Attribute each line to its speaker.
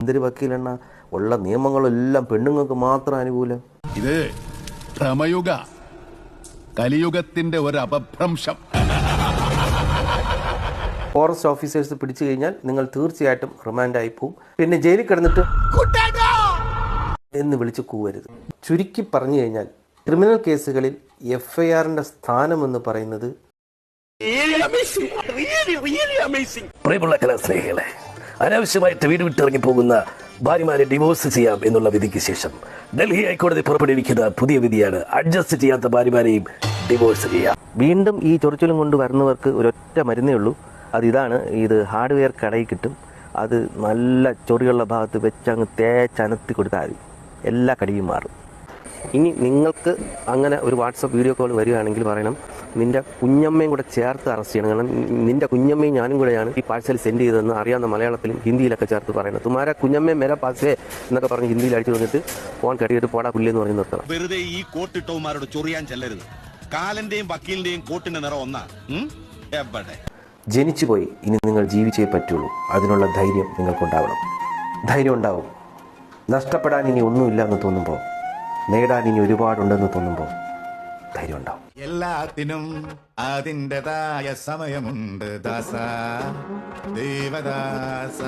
Speaker 1: എന്തൊരു വക്കീലെണ്ണ, ഉള്ള നിയമങ്ങളെല്ലാം പെണ്ണുങ്ങൾക്ക് മാത്രം അനുകൂലം.
Speaker 2: ഇത് ഭ്രമയുഗ, കലിയുഗത്തിന്റെ ഒരു അപഭ്രംശം.
Speaker 1: ഫോറസ്റ്റ് ഓഫീസേഴ്സ് പിടിച്ചു കഴിഞ്ഞാൽ നിങ്ങൾ തീർച്ചയായിട്ടും റിമാൻഡായി പോവും. പിന്നെ ജയിലിൽ കിടന്നിട്ട് എന്ന് വിളിച്ച് കൂവരുത്. ചുരുക്കി പറഞ്ഞു കഴിഞ്ഞാൽ ക്രിമിനൽ കേസുകളിൽ FIRന്റെ സ്ഥാനമെന്ന് പറയുന്നത്
Speaker 3: പ്രിയമുള്ള കലാസ്നേഹികളെ, അനാവശ്യമായിട്ട് വീട് വിട്ടിറങ്ങി പോകുന്ന ഭാര്യമാരെ ഡിവോഴ്സ് ചെയ്യാം എന്നുള്ള വിധിക്ക് ശേഷം ഡൽഹി ഹൈക്കോടതി പുറപ്പെടുവിക്കുന്ന പുതിയ വിധിയാണ് അഡ്ജസ്റ്റ് ചെയ്യാത്ത ഭാര്യമാരെയും ഡിവോഴ്സ് ചെയ്യാം. വീണ്ടും ഈ ചൊറിച്ചിലും കൊണ്ട് വരുന്നവർക്ക് ഒരൊറ്റ മരുന്നേ ഉള്ളൂ. അതിതാണ്, ഇത് ഹാർഡ്വെയർ കടയിൽ കിട്ടും. അത് നല്ല ചൊറിയുള്ള ഭാഗത്ത് വെച്ചങ്ങ് തേച്ചനത്തി കൊടുത്താൽ മതി, എല്ലാ കടിയും മാറും. ഇനി നിങ്ങൾക്ക് അങ്ങനെ ഒരു വാട്സപ്പ് വീഡിയോ കോൾ വരികയാണെങ്കിൽ പറയണം, നിൻ്റെ കുഞ്ഞമ്മയും കൂടെ ചേർത്ത് അറസ്റ്റ് ചെയ്യണം. കാരണം നിൻ്റെ കുഞ്ഞമ്മയും ഞാനും കൂടെയാണ് ഈ പാഴ്സൽ സെൻഡ് ചെയ്തതെന്ന് അറിയാവുന്ന മലയാളത്തിലും ഹിന്ദിയിലൊക്കെ ചേർത്ത് പറയണം. തുമാര കുഞ്ഞമ്മയും മേര പാസേ എന്നൊക്കെ പറഞ്ഞ് ഹിന്ദിയിൽ അടിച്ചു വന്നിട്ട് ഫോൺ കട്ടിയിട്ട് പോടാ പുല്ലെന്ന് പറഞ്ഞ് നിർത്തണം.
Speaker 4: വെറുതെ ഈ കോട്ടിട്ടവന്മാരോട് ചൊറിയാൻ ചെല്ലരുത്. കാലന്റെയും വക്കീലിന്റെയും കോട്ടിന്റെ നിറം ഒന്നാ.
Speaker 1: ജനിച്ചുപോയി, ഇനി നിങ്ങൾ ജീവിച്ചേ പറ്റുള്ളൂ. അതിനുള്ള ധൈര്യം നിങ്ങൾക്കുണ്ടാവണം. ധൈര്യം ഉണ്ടാവും. നഷ്ടപ്പെടാൻ ഇനി ഒന്നുമില്ല എന്ന് തോന്നുമ്പോൾ, നേടാൻ ഇനി ഒരുപാടുണ്ടെന്ന് തോന്നുമ്പോൾ ധൈര്യം ഉണ്ടാവും.
Speaker 5: എല്ലാത്തിനും അതിൻ്റെതായ സമയമുണ്ട് ദാസ ദേവദാസ.